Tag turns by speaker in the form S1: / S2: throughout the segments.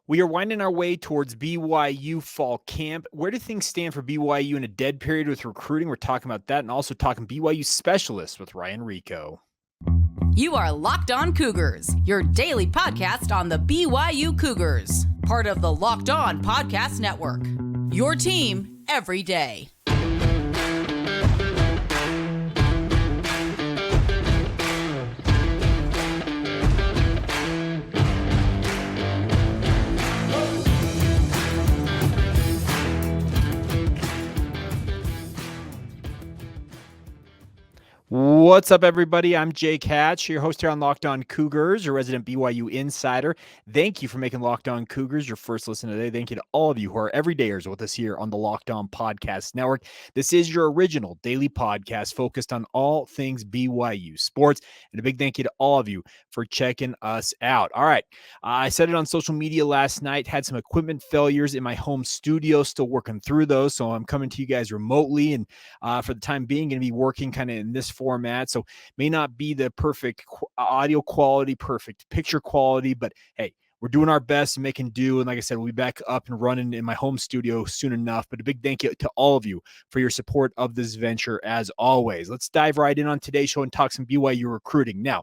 S1: We are winding our way towards BYU fall camp. Where do things stand for BYU in a dead period with recruiting? We're talking about that and also talking BYU specialists with Ryan Rico.
S2: You are Locked On Cougars, your daily podcast on the BYU Cougars, part of the Locked On Podcast Network. Your team every day.
S1: What's up, everybody? I'm Jake Hatch, your host here on Locked On Cougars, your resident BYU insider. Thank you for making Locked On Cougars your first listen today. Thank you to all of you who are everydayers with us here on the Locked On Podcast Network. This is your original daily podcast focused on all things BYU sports. And a big thank you to all of you for checking us out. All right. I said it on social media last night, had some equipment failures in my home studio, still working through those. So I'm coming to you guys remotely and for the time being, going to be working kind of in this format. So may not be the perfect audio quality, perfect picture quality, but hey, we're doing our best and making do. And like I said, we'll be back up and running in my home studio soon enough. But a big thank you to all of you for your support of this venture as always. Let's dive right in on today's show and talk some BYU recruiting. Now,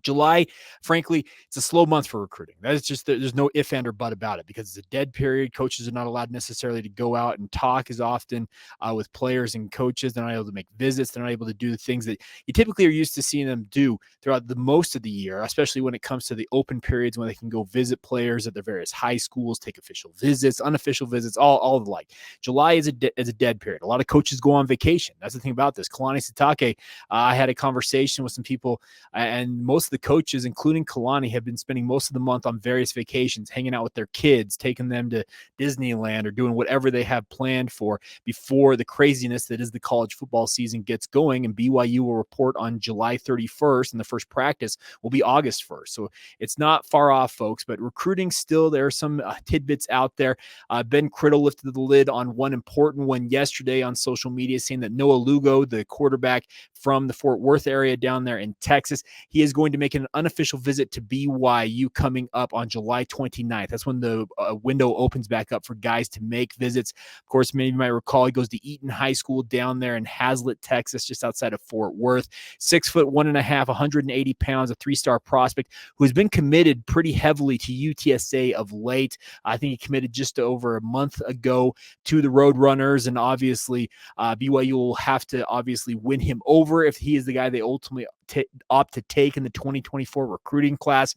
S1: July, frankly, it's a slow month for recruiting. That is just, there's no if, and, or but about it because it's a dead period. Coaches are not allowed necessarily to go out and talk as often with players and coaches. They're not able to make visits. They're not able to do the things that you typically are used to seeing them do throughout the most of the year, especially when it comes to the open periods when they can go visit players at their various high schools, take official visits, unofficial visits, all of the like. July is a dead period. A lot of coaches go on vacation. That's the thing about this. Kalani Sitake, I had a conversation with some people, and most of the coaches, including Kalani, have been spending most of the month on various vacations, hanging out with their kids, taking them to Disneyland or doing whatever they have planned for before the craziness that is the college football season gets going. And BYU will report on July 31st, and the first practice will be August 1st. So it's not far off, folks, but recruiting still, there are some tidbits out there. Ben Criddle lifted the lid on one important one yesterday on social media, saying that Noah Lugo, the quarterback from the Fort Worth area down there in Texas, he is going to make an unofficial visit to BYU coming up on July 29th. That's when the window opens back up for guys to make visits. Of course, many of you might recall he goes to Eaton High School down there in Hazlet, Texas, just outside of Fort Worth. 6'1.5", 180 pounds, a three-star prospect who has been committed pretty heavily to UTSA of late. I think he committed just over a month ago to the Roadrunners, and obviously BYU will have to obviously win him over if he is the guy they ultimately opt to take in the 2024 recruiting class.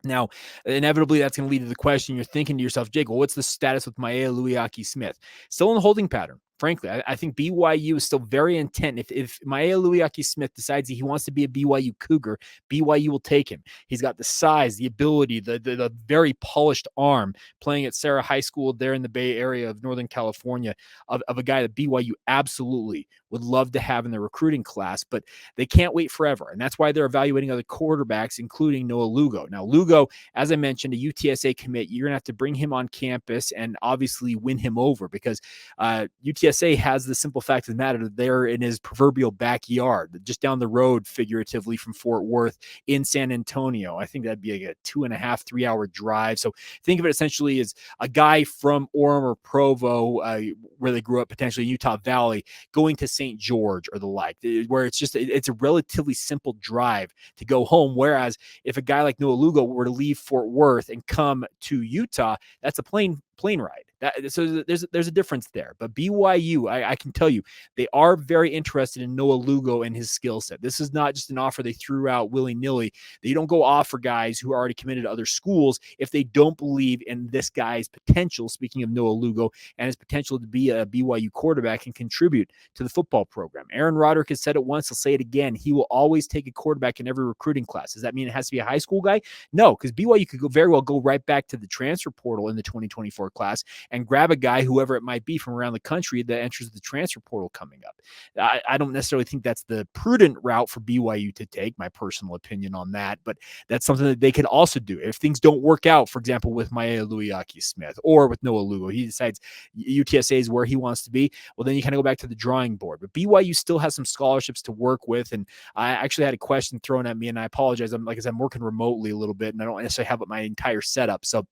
S1: Now, inevitably, that's going to lead to the question you're thinking to yourself, Jake, well, what's the status with Maea Luiaki-Smith? Still in the holding pattern. Frankly, I think BYU is still very intent. If Maea Luiaki-Smith decides that he wants to be a BYU Cougar, BYU will take him. He's got the size, the ability, the very polished arm, playing at Sarah High School there in the Bay Area of Northern California, of a guy that BYU absolutely would love to have in the recruiting class, but they can't wait forever. And that's why they're evaluating other quarterbacks, including Noah Lugo. Now, Lugo, as I mentioned, a UTSA commit, you're going to have to bring him on campus and obviously win him over because UTSA has the simple fact of the matter that they're in his proverbial backyard, just down the road, figuratively, from Fort Worth in San Antonio. I think that'd be like a 2.5, 3 hour drive. So think of it essentially as a guy from Orem or Provo, where they grew up, potentially in Utah Valley, going to St. George or the like, where it's a relatively simple drive to go home. Whereas if a guy like Noah Lugo were to leave Fort Worth and come to Utah, that's a plane ride. So there's a difference there. But BYU, I can tell you, they are very interested in Noah Lugo and his skill set. This is not just an offer they threw out willy-nilly. They don't go offer guys who are already committed to other schools if they don't believe in this guy's potential, speaking of Noah Lugo, and his potential to be a BYU quarterback and contribute to the football program. Aaron Roderick has said it once, he'll say it again. He will always take a quarterback in every recruiting class. Does that mean it has to be a high school guy? No, because BYU could very well go right back to the transfer portal in the 2024 class and grab a guy, whoever it might be from around the country, that enters the transfer portal coming up. I don't necessarily think that's the prudent route for BYU to take, my personal opinion on that, but that's something that they could also do. If things don't work out, for example, with Maea Luiaki-Smith or with Noah Lugo, he decides UTSA is where he wants to be, well, then you kind of go back to the drawing board. But BYU still has some scholarships to work with, and I actually had a question thrown at me, and I apologize. I'm working remotely a little bit, and I don't necessarily have my entire setup, so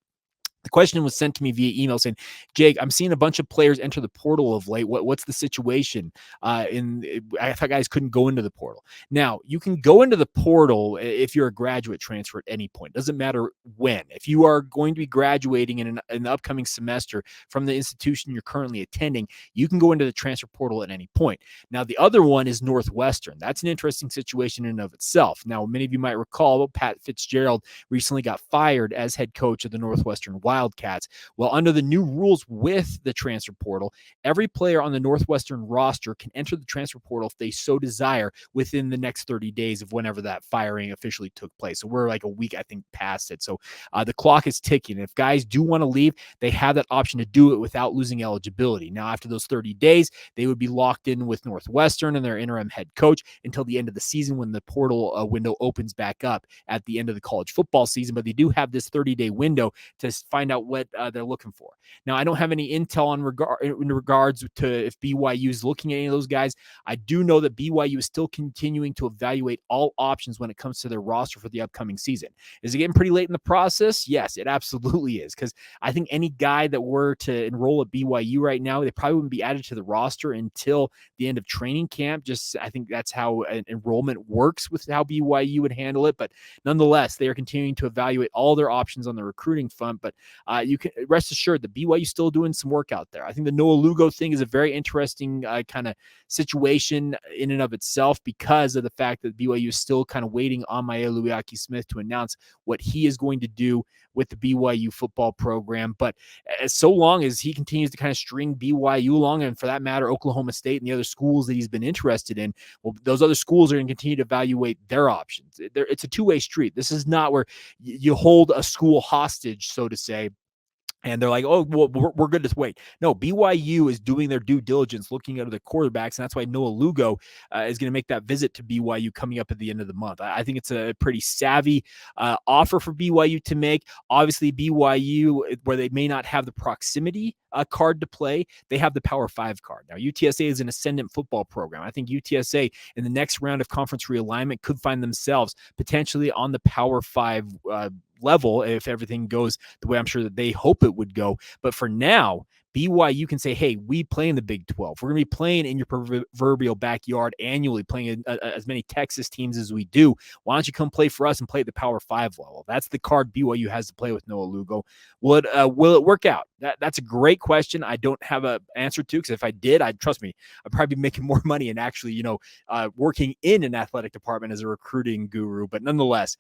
S1: The question was sent to me via email saying, Jake, I'm seeing a bunch of players enter the portal of late. What's the situation? I thought guys couldn't go into the portal. Now, you can go into the portal if you're a graduate transfer at any point. Doesn't matter when. If you are going to be graduating in the upcoming semester from the institution you're currently attending, you can go into the transfer portal at any point. Now, the other one is Northwestern. That's an interesting situation in and of itself. Now, many of you might recall Pat Fitzgerald recently got fired as head coach of the Northwestern Wildcats. Well, under the new rules with the transfer portal, every player on the Northwestern roster can enter the transfer portal if they so desire within the next 30 days of whenever that firing officially took place. So we're like a week, I think, past it. So the clock is ticking. If guys do want to leave, they have that option to do it without losing eligibility. Now, after those 30 days, they would be locked in with Northwestern and their interim head coach until the end of the season when the portal window opens back up at the end of the college football season. But they do have this 30-day window to find out what they're looking for. Now, I don't have any intel in regards to if BYU is looking at any of those guys. I do know that BYU is still continuing to evaluate all options when it comes to their roster for the upcoming season. Is it getting pretty late in the process? Yes, it absolutely is, because I think any guy that were to enroll at BYU right now, they probably wouldn't be added to the roster until the end of training camp. I think that's how an enrollment works with how BYU would handle it. But nonetheless, they are continuing to evaluate all their options on the recruiting front. But you can rest assured that BYU is still doing some work out there. I think the Noah Lugo thing is a very interesting kind of situation in and of itself because of the fact that BYU is still kind of waiting on Maya Luiaki-Smith to announce what he is going to do with the BYU football program. But so long as he continues to kind of string BYU along, and for that matter, Oklahoma State and the other schools that he's been interested in, well, those other schools are going to continue to evaluate their options. It's a two-way street. This is not where you hold a school hostage, so to say, and they're like, oh, well, we're good to wait. No, BYU is doing their due diligence, looking at the quarterbacks, and that's why Noah Lugo is going to make that visit to BYU coming up at the end of the month. I think it's a pretty savvy offer for BYU to make. Obviously, BYU, where they may not have the proximity card to play, they have the Power 5 card. Now, UTSA is an ascendant football program. I think UTSA in the next round of conference realignment could find themselves potentially on the Power 5 level if everything goes the way I'm sure that they hope it would go. But for now, BYU can say, hey, we play in the Big 12. We're going to be playing in your proverbial backyard annually, playing as many Texas teams as we do. Why don't you come play for us and play at the Power 5 level? That's the card BYU has to play with Noah Lugo. Will it work out? That's a great question. I don't have an answer to, because if I did, trust me, I'd probably be making more money and actually, working in an athletic department as a recruiting guru. But nonetheless,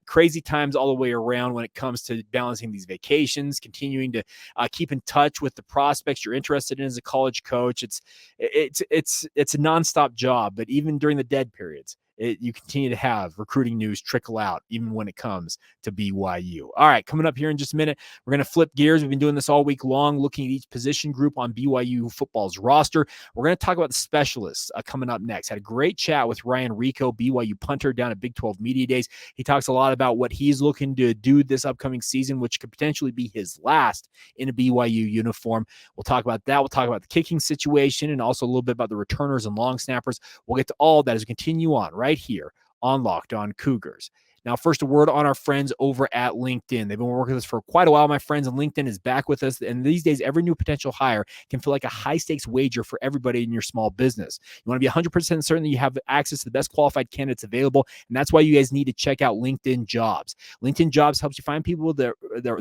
S1: crazy times all the way around when it comes to balancing these vacations, continuing to keep in touch with the prospects you're interested in as a college coach. It's a nonstop job, but even during the dead periods, you continue to have recruiting news trickle out, even when it comes to BYU. All right, coming up here in just a minute, we're going to flip gears. We've been doing this all week long, looking at each position group on BYU football's roster. We're going to talk about the specialists coming up next. Had a great chat with Ryan Rico, BYU punter, down at Big 12 Media Days. He talks a lot about what he's looking to do this upcoming season, which could potentially be his last in a BYU uniform. We'll talk about that. We'll talk about the kicking situation and also a little bit about the returners and long snappers. We'll get to all that as we continue on right here on Locked On Cougars. Now, first, a word on our friends over at LinkedIn. They've been working with us for quite a while, my friends, and LinkedIn is back with us. And these days, every new potential hire can feel like a high-stakes wager for everybody in your small business. You want to be 100% certain that you have access to the best qualified candidates available, and that's why you guys need to check out LinkedIn Jobs. LinkedIn Jobs helps you find people, the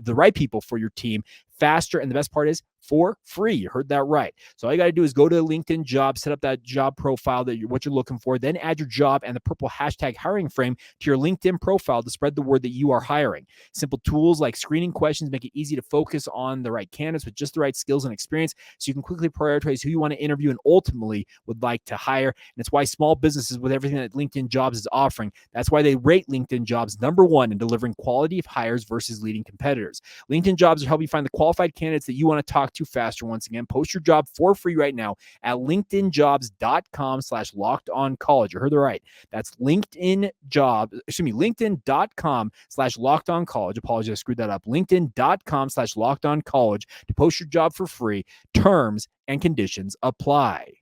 S1: right people for your team faster, and the best part is for free. You heard that right. So all you got to do is go to LinkedIn Jobs, set up that job profile what you're looking for, then add your job and the purple hashtag hiring frame to your LinkedIn profile to spread the word that you are hiring. Simple tools like screening questions make it easy to focus on the right candidates with just the right skills and experience, so you can quickly prioritize who you want to interview and ultimately would like to hire. And it's why small businesses, with everything that LinkedIn Jobs is offering, that's why they rate LinkedIn Jobs #1 in delivering quality of hires versus leading competitors. LinkedIn Jobs will help you find the qualified candidates that you want to talk to faster. Once again, post your job for free right now at linkedinjobs.com/lockedoncollege. You heard it right. That's linkedin.com/lockedoncollege. Apologies, I screwed that up. linkedin.com/lockedoncollege to post your job for free. Terms and conditions apply.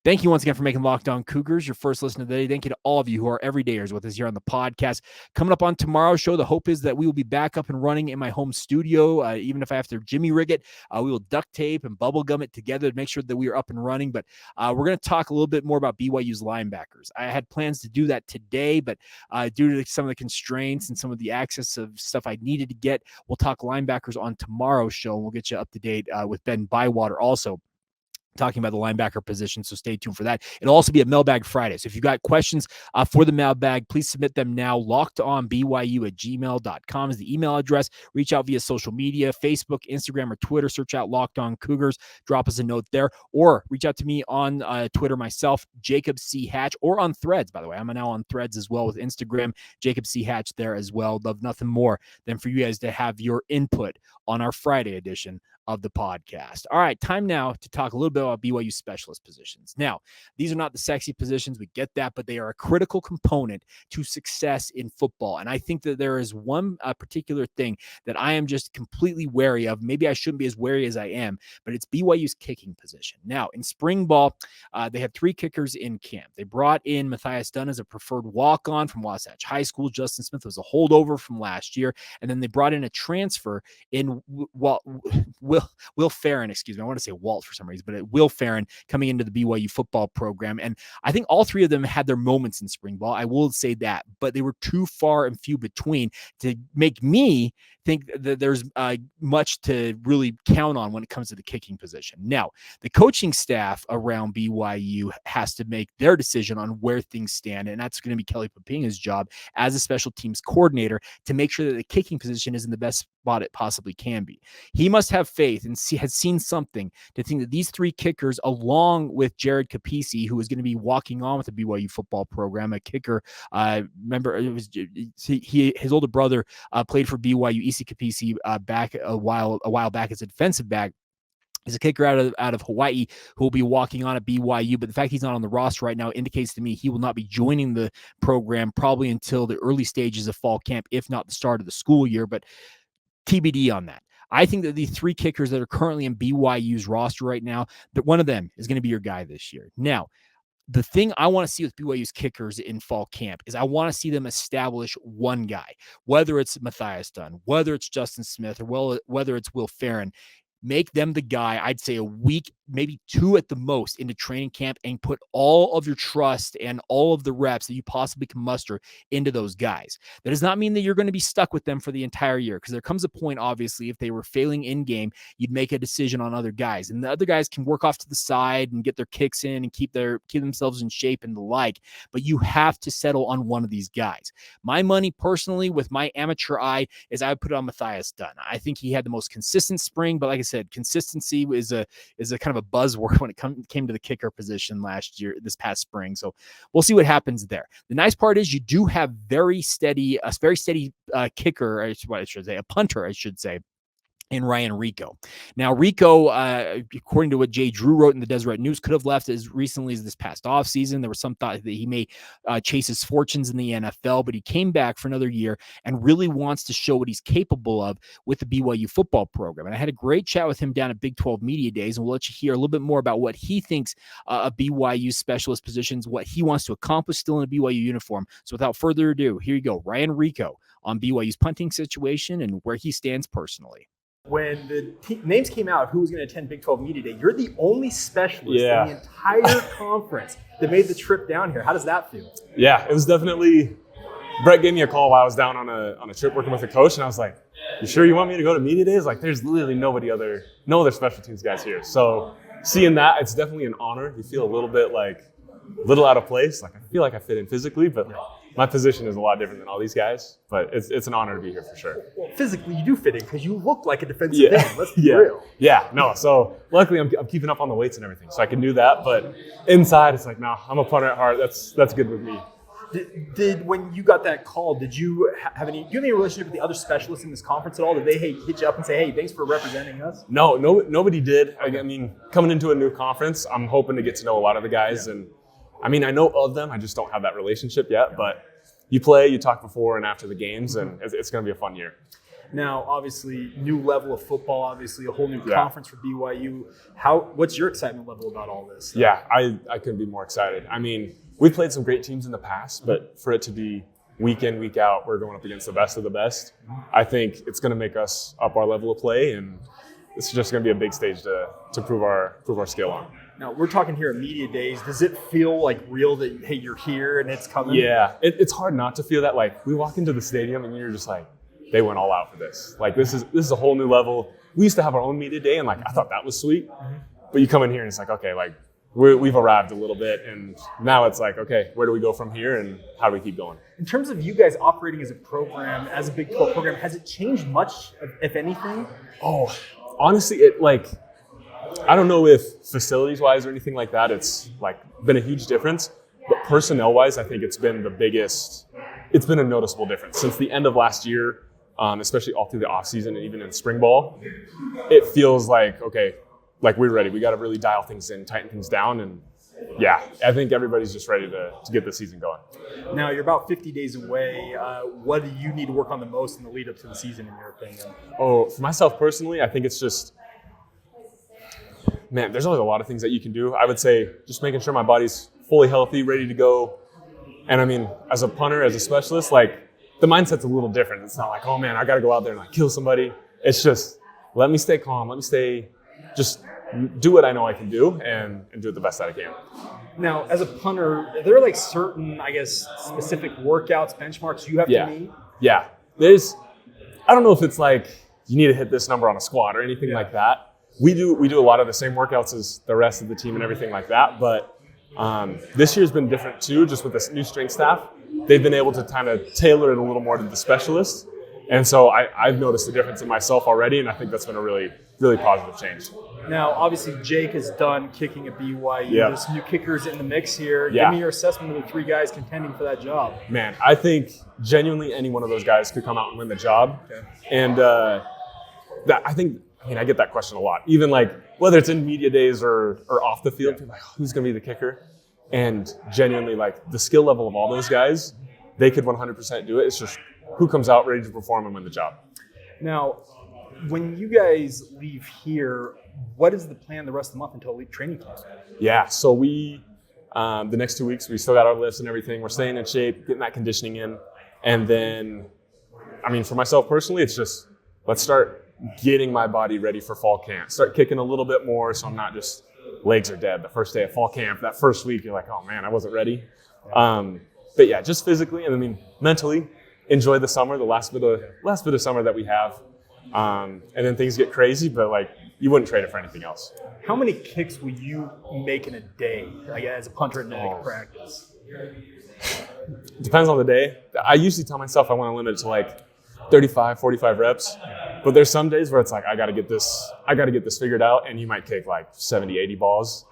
S1: Thank you once again for making Locked On Cougars your first listen of the day. Thank you to all of you who are everydayers with us here on the podcast. Coming up on tomorrow's show, the hope is that we will be back up and running in my home studio. Even if I have to Jimmy rig it, we will duct tape and bubble gum it together to make sure that we are up and running. But we're going to talk a little bit more about BYU's linebackers. I had plans to do that today, but due to some of the constraints and some of the access of stuff I needed to get, we'll talk linebackers on tomorrow's show. And we'll get you up to date with Ben Bywater also, talking about the linebacker position, so stay tuned for that. It'll also be a Mailbag Friday. So if you've got questions for the mailbag, please submit them now. LockedOnBYU@gmail.com is the email address. Reach out via social media, Facebook, Instagram, or Twitter. Search out Locked On Cougars. Drop us a note there. Or reach out to me on Twitter myself, Jacob C. Hatch, or on Threads, by the way. I'm now on Threads as well with Instagram, Jacob C. Hatch there as well. Love nothing more than for you guys to have your input on our Friday edition of the podcast. All right, time now to talk a little bit about BYU specialist positions. Now, these are not the sexy positions, we get that, but they are a critical component to success in football. And I think that there is one particular thing that I am just completely wary of. Maybe I shouldn't be as wary as I am, but it's BYU's kicking position. Now, in spring ball, they had 3 kickers in camp. They brought in Matthias Dunn as a preferred walk-on from Wasatch High School. Justin Smith was a holdover from last year. And then they brought in a transfer in Will Farron, excuse me. I want to say Walt for some reason, but Will Farron coming into the BYU football program. And I think all 3 of them had their moments in spring ball. I will say that, but they were too far and few between to make me think that there's much to really count on when it comes to the kicking position. Now, the coaching staff around BYU has to make their decision on where things stand, and that's going to be Kelly Papinga's job as a special teams coordinator to make sure that the kicking position is in the best spot it possibly can be. He must have faith and has seen something to think that these 3 kickers, along with Jared Capisi, who is going to be walking on with the BYU football program, a kicker. Remember, it was his older brother played for BYU. EC Capisi back a while back as a defensive back. He's a kicker out of Hawaii who will be walking on at BYU, but the fact he's not on the roster right now indicates to me he will not be joining the program probably until the early stages of fall camp, if not the start of the school year. But TBD on that. I think that the 3 kickers that are currently in BYU's roster right now, that one of them is going to be your guy this year. Now, the thing I want to see with BYU's kickers in fall camp is I want to see them establish one guy, whether it's Matthias Dunn, whether it's Justin Smith, or whether it's Will Farron. Make them the guy, I'd say a week, maybe 2 at the most into training camp, and put all of your trust and all of the reps that you possibly can muster into those guys. That does not mean that you're going to be stuck with them for the entire year, because there comes a point, obviously, if they were failing in game, you'd make a decision on other guys, and the other guys can work off to the side and get their kicks in and keep themselves in shape and the like, but you have to settle on one of these guys. My money personally, with my amateur eye, is I would put it on Matthias Dunn. I think he had the most consistent spring, but like I said, consistency is a kind of a buzzword when it came to the kicker position this past spring. So we'll see what happens there. The nice part is you do have a very steady kicker, a punter, I should say, in Ryan Rico. Now, Rico, according to what Jay Drew wrote in the Deseret News, could have left as recently as this past offseason. There was some thought that he may chase his fortunes in the NFL, but he came back for another year and really wants to show what he's capable of with the BYU football program. And I had a great chat with him down at Big 12 Media Days, and we'll let you hear a little bit more about what he thinks of BYU specialist positions, what he wants to accomplish still in a BYU uniform. So without further ado, here you go, Ryan Rico on BYU's punting situation and where he stands personally.
S3: When the names came out, who was going to attend Big 12 Media Day, you're the only specialist in the entire conference that made the trip down here. How does that feel?
S4: Yeah, it was definitely – Brett gave me a call while I was down on a trip working with a coach, and I was like, you sure you want me to go to Media Days? Like, there's literally no other special teams guys here. So seeing that, it's definitely an honor. You feel a little bit like a little out of place. Like, I feel like I fit in physically, but my position is a lot different than all these guys, but it's an honor to be here for sure.
S3: Well, physically, you do fit in because you look like a defensive end. Let's be real.
S4: Yeah, no. So luckily, I'm keeping up on the weights and everything, so I can do that. But inside, it's like, no, I'm a punter at heart. That's good with me.
S3: Did when you got that call, do you have any relationship with the other specialists in this conference at all? Did they hit you up and say, hey, thanks for representing us?
S4: No, nobody did. Okay. I mean, coming into a new conference, I'm hoping to get to know a lot of the guys, and I mean, I know of them. I just don't have that relationship yet, but you play, you talk before and after the games, and it's going to be a fun year.
S3: Now, obviously, new level of football, obviously a whole new
S4: Yeah.
S3: conference for BYU. What's your excitement level about all this?
S4: Yeah, I couldn't be more excited. I mean, we've played some great teams in the past, but for it to be week in, week out, we're going up against the best of the best. I think it's going to make us up our level of play, and it's just going to be a big stage to prove our skill on.
S3: Now, we're talking here at Media Days. Does it feel like real that, hey, you're here and it's coming?
S4: Yeah, it's hard not to feel that. Like, we walk into the stadium and you're just like, they went all out for this. Like, this is a whole new level. We used to have our own media day, and like I thought that was sweet. But you come in here and it's like, okay, like we've arrived a little bit, and now it's like, okay, where do we go from here, and how do we keep going?
S3: In terms of you guys operating as a program, as a Big 12 program, has it changed much, if anything?
S4: Oh, honestly, I don't know if facilities-wise or anything like that, it's like been a huge difference. But personnel-wise, I think it's been a noticeable difference. Since the end of last year, especially all through the offseason and even in spring ball, it feels like, okay, like we're ready. We got to really dial things in, tighten things down. And yeah, I think everybody's just ready to get the season going.
S3: Now, you're about 50 days away. What do you need to work on the most in the lead up to the season, in your opinion?
S4: Oh, for myself personally, I think it's just, man, there's always a lot of things that you can do. I would say just making sure my body's fully healthy, ready to go. And I mean, as a punter, as a specialist, like the mindset's a little different. It's not like, oh man, I got to go out there and like kill somebody. It's just, let me stay calm. Let me just do what I know I can do and do it the best that I can.
S3: Now, as a punter, are there like certain, I guess, specific workouts, benchmarks you have to meet?
S4: Yeah. I don't know if it's like you need to hit this number on a squat or anything like that. We do a lot of the same workouts as the rest of the team and everything like that. But this year's been different too, just with this new strength staff. They've been able to kind of tailor it a little more to the specialists. And so I've noticed a difference in myself already, and I think that's been a really, really positive change.
S3: Now, obviously, Jake is done kicking at BYU.
S4: Yeah.
S3: There's some new kickers in the mix here.
S4: Yeah.
S3: Give me your assessment of the three guys contending for that job.
S4: Man, I think genuinely any one of those guys could come out and win the job.
S3: Okay.
S4: And I get that question a lot. Even like whether it's in media days or off the field, people are like, who's going to be the kicker? And genuinely, like the skill level of all those guys, they could 100% do it. It's just who comes out ready to perform and win the job.
S3: Now, when you guys leave here, what is the plan the rest of the month until training camp?
S4: Yeah, so we, the next 2 weeks, we still got our lifts and everything. We're staying in shape, getting that conditioning in. And then, I mean, for myself personally, it's just, let's start getting my body ready for fall camp. Start kicking a little bit more so I'm not just, legs are dead. The first day of fall camp, that first week, you're like, oh man, I wasn't ready. But yeah, just physically and I mean, mentally, enjoy the summer, the last bit of summer that we have. And then things get crazy, but like, you wouldn't trade it for anything else.
S3: How many kicks will you make in a day, like as a punter in practice?
S4: Depends on the day. I usually tell myself I want to limit it to like 35, 45 reps. But there's some days where it's like, I got to get this figured out, and you might kick like 70, 80 balls.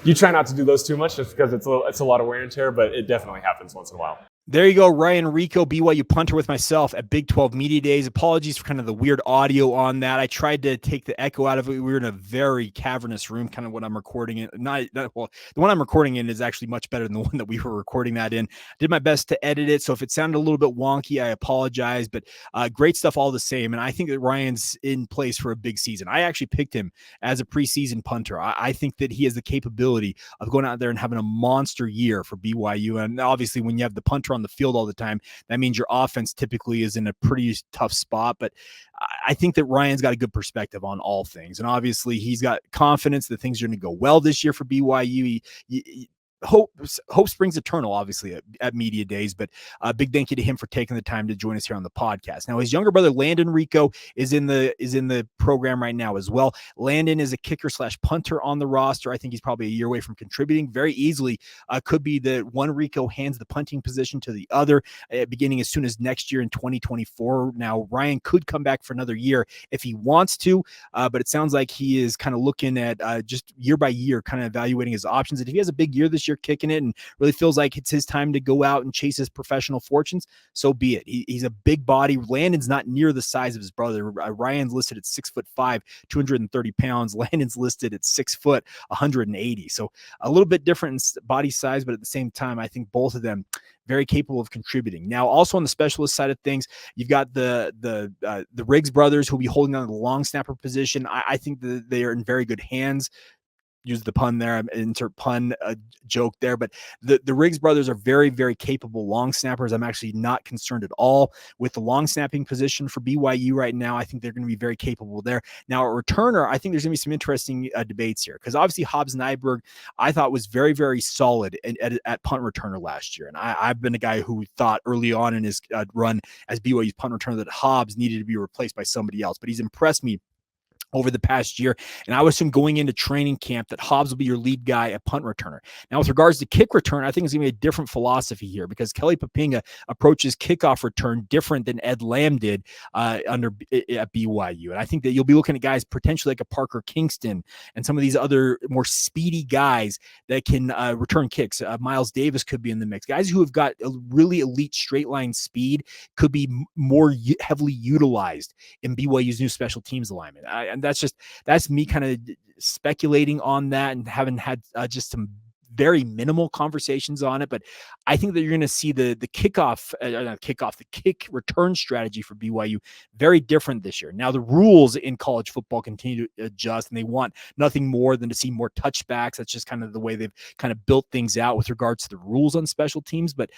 S4: You try not to do those too much just because it's a lot of wear and tear, but it definitely happens once in a while.
S1: There you go, Ryan Rico, BYU punter with myself at Big 12 Media Days. Apologies for kind of the weird audio on that. I tried to take the echo out of it. We were in a very cavernous room, kind of what I'm recording in. The one I'm recording in is actually much better than the one that we were recording that in. Did my best to edit it, so if it sounded a little bit wonky, I apologize, but great stuff all the same, and I think that Ryan's in place for a big season. I actually picked him as a preseason punter. I think that he has the capability of going out there and having a monster year for BYU, and obviously when you have the punter on the field all the time, that means your offense typically is in a pretty tough spot. But I think that Ryan's got a good perspective on all things, and obviously he's got confidence that things are going to go well this year for BYU. Hope springs eternal, obviously, at Media Days, but a big thank you to him for taking the time to join us here on the podcast. Now, his younger brother, Landon Rico, is in the program right now as well. Landon is a kicker/punter on the roster. I think he's probably a year away from contributing very easily. Could be the one Rico hands the punting position to the other, beginning as soon as next year in 2024. Now, Ryan could come back for another year if he wants to, but it sounds like he is kind of looking at just year by year, kind of evaluating his options. And if he has a big year this year, year kicking it and really feels like it's his time to go out and chase his professional fortunes, so be it. He's a big body. Landon's not near the size of his brother. Ryan's listed at 6'5", 230 pounds. Landon's listed at 6 foot, 180. So a little bit different in body size, but at the same time, I think both of them very capable of contributing. Now, also on the specialist side of things, you've got the Riggs brothers who will be holding on to the long snapper position. I think that they are in very good hands. Use the pun there, insert pun joke there, but the Riggs brothers are very, very capable long snappers. I'm actually not concerned at all with the long snapping position for BYU right now. I think they're going to be very capable there. Now, at returner, I think there's going to be some interesting debates here, because obviously Hobbs Nyberg, I thought, was very, very solid at punt returner last year. And I've been a guy who thought early on in his run as BYU's punt returner that Hobbs needed to be replaced by somebody else, but he's impressed me over the past year. And I would assume going into training camp that Hobbs will be your lead guy at punt returner. Now, with regards to kick return, I think it's going to be a different philosophy here, because Kelly Papinga approaches kickoff return different than Ed Lamb did at BYU. And I think that you'll be looking at guys potentially like a Parker Kingston and some of these other more speedy guys that can return kicks. Miles Davis could be in the mix. Guys who have got a really elite straight line speed could be more heavily utilized in BYU's new special teams alignment. And that's me kind of speculating on that and having had just some very minimal conversations on it. But I think that you're going to see the kick return strategy for BYU very different this year. Now, the rules in college football continue to adjust, and they want nothing more than to see more touchbacks. That's just kind of the way they've kind of built things out with regards to the rules on special teams. But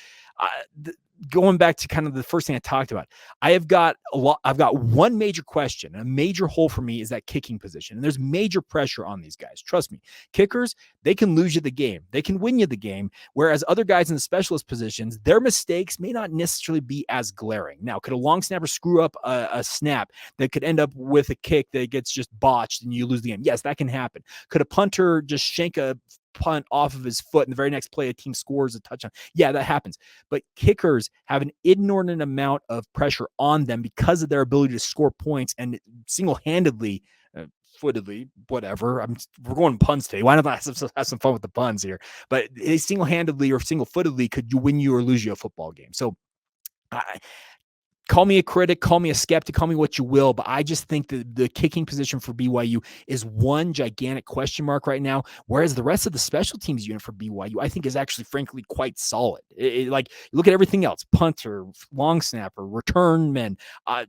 S1: going back to kind of the first thing I talked about, I've got one major question. A major hole for me is that kicking position. And there's major pressure on these guys. Trust me, kickers, they can lose you the game. They can win you the game. Whereas other guys in the specialist positions, their mistakes may not necessarily be as glaring. Now, could a long snapper screw up a snap that could end up with a kick that gets just botched and you lose the game? Yes, that can happen. Could a punter just shank a punt off of his foot and the very next play a team scores a touchdown? Yeah, that happens. But kickers have an inordinate amount of pressure on them because of their ability to score points and single-handedly, footedly, whatever. We're going puns today. Why not have some fun with the puns here? But single-handedly or single-footedly could you win you or lose you a football game. So call me a critic, call me a skeptic, call me what you will, but I just think that the kicking position for BYU is one gigantic question mark right now, whereas the rest of the special teams unit for BYU, I think, is actually, frankly, quite solid. Like, you look at everything else, punter, long snapper, return men, I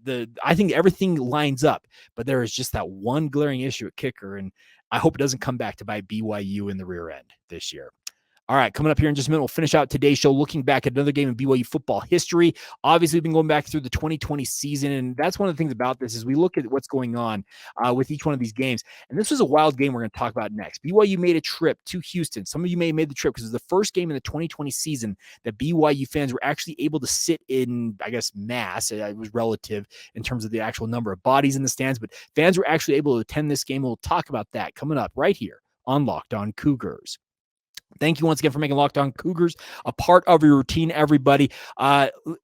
S1: think everything lines up, but there is just that one glaring issue at kicker, and I hope it doesn't come back to bite BYU in the rear end this year. All right, coming up here in just a minute, we'll finish out today's show looking back at another game in BYU football history. Obviously, we've been going back through the 2020 season, and that's one of the things about this is we look at what's going on with each one of these games. And this was a wild game we're going to talk about next. BYU made a trip to Houston. Some of you may have made the trip because it was the first game in the 2020 season that BYU fans were actually able to sit in, I guess, mass. It was relative in terms of the actual number of bodies in the stands, but fans were actually able to attend this game. We'll talk about that coming up right here on Locked On Cougars. Thank you once again for making Locked On Cougars a part of your routine, everybody.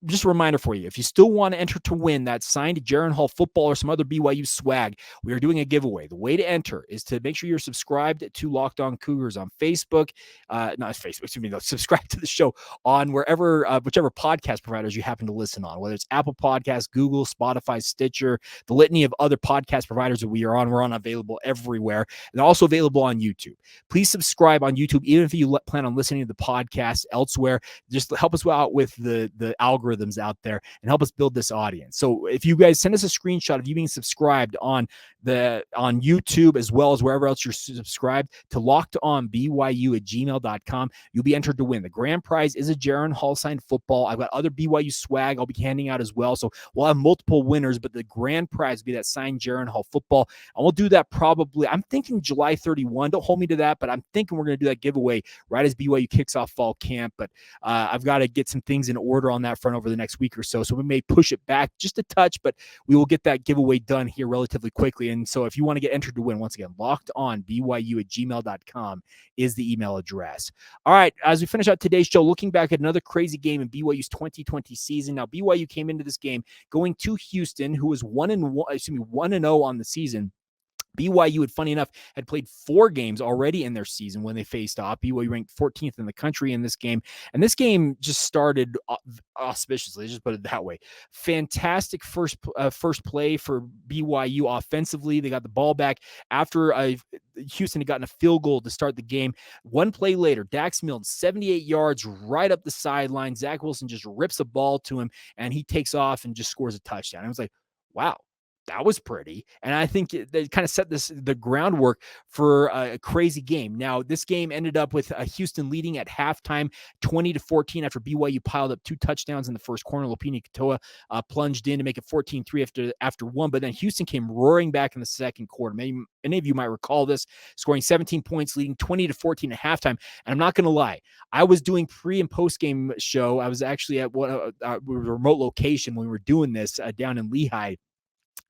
S1: Just a reminder for you, if you still want to enter to win that signed Jaron Hall football or some other BYU swag, we are doing a giveaway. The way to enter is to make sure you're subscribed to Locked On Cougars on Facebook. Subscribe to the show on whichever podcast providers you happen to listen on, whether it's Apple Podcasts, Google, Spotify, Stitcher, the litany of other podcast providers that we are on. We're on available everywhere, and also available on YouTube. Please subscribe on YouTube, even if you plan on listening to the podcast elsewhere. Just help us out with the algorithms out there and help us build this audience. So if you guys send us a screenshot of you being subscribed on YouTube, as well as wherever else you're subscribed to lockedonbyu@gmail.com, you'll be entered to win. The grand prize is a Jaron Hall signed football. I've got other BYU swag I'll be handing out as well. So we'll have multiple winners, but the grand prize will be that signed Jaron Hall football. And we'll do that probably, I'm thinking July 31. Don't hold me to that, but I'm thinking we're going to do that giveaway right as BYU kicks off fall camp. But I've got to get some things in order on that front over the next week or so. So we may push it back just a touch, but we will get that giveaway done here relatively quickly. And so if you want to get entered to win, once again, lockedonbyu@gmail.com is the email address. All right, as we finish out today's show, looking back at another crazy game in BYU's 2020 season. Now, BYU came into this game going to Houston, who was 1-0 on the season, BYU had, funny enough, had played 4 games already in their season when they faced off. BYU ranked 14th in the country in this game. And this game just started auspiciously, just put it that way. Fantastic first play for BYU offensively. They got the ball back after Houston had gotten a field goal to start the game. One play later, Dax Milne, 78 yards right up the sideline. Zach Wilson just rips the ball to him, and he takes off and just scores a touchdown. I was like, wow, that was pretty. And I think they kind of set the groundwork for a crazy game. Now, this game ended up with Houston leading at halftime 20-14 after BYU piled up 2 touchdowns in the first quarter. Lopini Katoa plunged in to make it 14-3 after one, but then Houston came roaring back in the second quarter. Many of you might recall this, scoring 17 points, leading 20-14 at halftime. And I'm not going to lie, I was doing pre and post game show. I was actually at a remote location when we were doing this down in Lehigh.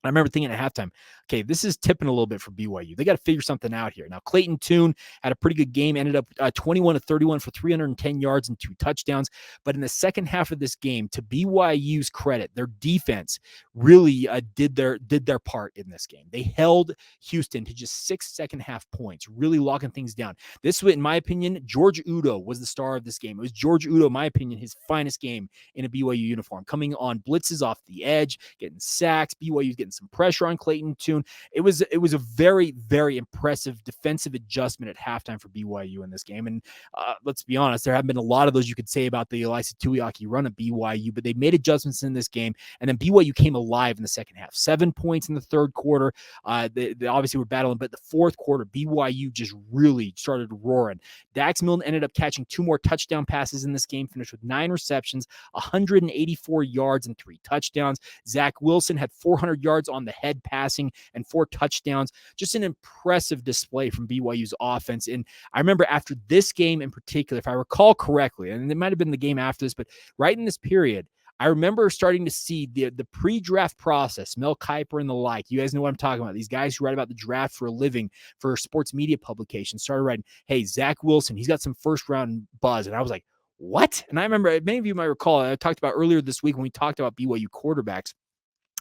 S1: I remember thinking at halftime, okay, this is tipping a little bit for BYU. They got to figure something out here. Now, Clayton Tune had a pretty good game, ended up 21-31 for 310 yards and 2 touchdowns. But in the second half of this game, to BYU's credit, their defense really did their part in this game. They held Houston to just 6 second half points, really locking things down. This was, in my opinion, George Udo was the star of this game. It was George Udo, in my opinion, his finest game in a BYU uniform, coming on blitzes off the edge, getting sacks. BYU's getting some pressure on Clayton Tune. It was a very, very impressive defensive adjustment at halftime for BYU in this game. And let's be honest, there have been a lot of those you could say about the Elisa Tuiaki run at BYU, but they made adjustments in this game. And then BYU came alive in the second half. 7 points in the third quarter. They obviously were battling, but the fourth quarter, BYU just really started roaring. Dax Milne ended up catching 2 more touchdown passes in this game, finished with 9 receptions, 184 yards, and 3 touchdowns. Zach Wilson had 400 yards on the head passing and 4 touchdowns. Just an impressive display from BYU's offense. And I remember after this game in particular, if I recall correctly, and it might have been the game after this, but right in this period, I remember starting to see the pre-draft process, Mel Kiper and the like. You guys know what I'm talking about. These guys who write about the draft for a living for sports media publications started writing, hey, Zach Wilson, he's got some first-round buzz. And I was like, what? And I remember, many of you might recall, I talked about earlier this week when we talked about BYU quarterbacks,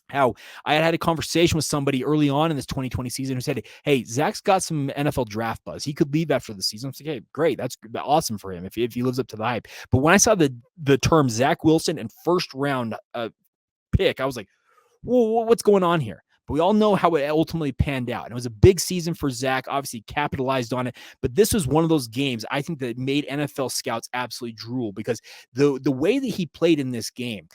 S1: how I had a conversation with somebody early on in this 2020 season who said, hey, Zach's got some NFL draft buzz. He could leave after the season. I'm like, hey, great. That's awesome for him if he lives up to the hype. But when I saw the term Zach Wilson and first round pick, I was like, whoa, what's going on here? But we all know how it ultimately panned out. And it was a big season for Zach, obviously capitalized on it. But this was one of those games, I think, that made NFL scouts absolutely drool because the way that he played in this game,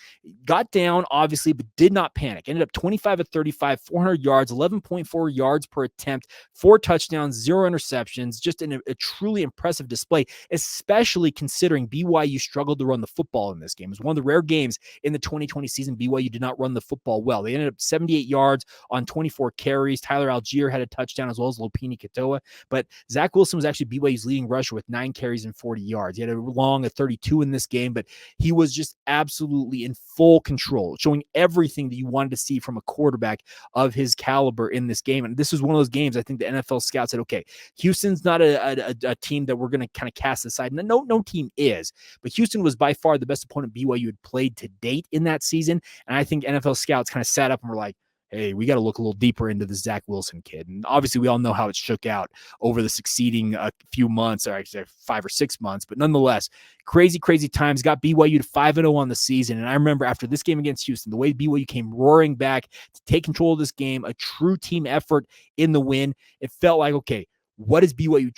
S1: got down, obviously, but did not panic. Ended up 25 of 35, 400 yards, 11.4 yards per attempt, 4 touchdowns, 0 interceptions. Just a truly impressive display, especially considering BYU struggled to run the football in this game. It was one of the rare games in the 2020 season BYU did not run the football well. They ended up 78 yards on 24 carries. Tyler Algier had a touchdown as well as Lopini Katoa. But Zach Wilson was actually BYU's leading rusher with 9 carries and 40 yards. He had a long of 32 in this game, but he was just absolutely in full control, showing everything that you wanted to see from a quarterback of his caliber in this game. And this was one of those games I think the NFL scouts said, okay, Houston's not a team that we're going to kind of cast aside. No team is, but Houston was by far the best opponent BYU had played to date in that season. And I think NFL scouts kind of sat up and were like, hey, we got to look a little deeper into the Zach Wilson kid. And obviously we all know how it shook out over the succeeding few months, or actually 5 or 6 months, but nonetheless, crazy times. Got BYU to 5-0 on the season. And I remember after this game against Houston, the way BYU came roaring back to take control of this game, a true team effort in the win, it felt like, okay, what is BYU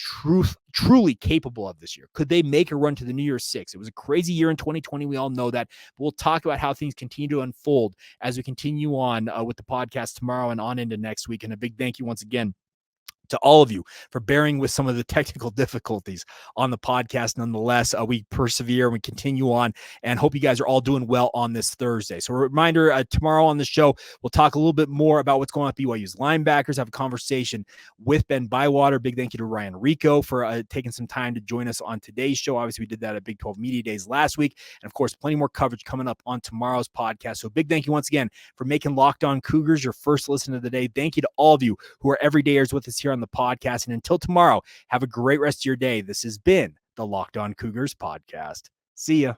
S1: truly capable of this year? Could they make a run to the New Year's Six? It was a crazy year in 2020. We all know that. But we'll talk about how things continue to unfold as we continue on with the podcast tomorrow and on into next week. And a big thank you once again to all of you for bearing with some of the technical difficulties on the podcast. Nonetheless, we persevere and we continue on and hope you guys are all doing well on this Thursday. So a reminder, tomorrow on the show, we'll talk a little bit more about what's going on with BYU's linebackers, have a conversation with Ben Bywater. Big thank you to Ryan Rico for taking some time to join us on today's show. Obviously, we did that at Big 12 Media Days last week. And of course, plenty more coverage coming up on tomorrow's podcast. So big thank you once again for making Locked On Cougars your first listen of the day. Thank you to all of you who are everydayers with us here on the podcast. And until tomorrow, have a great rest of your day. This has been the Locked On Cougars podcast. See ya.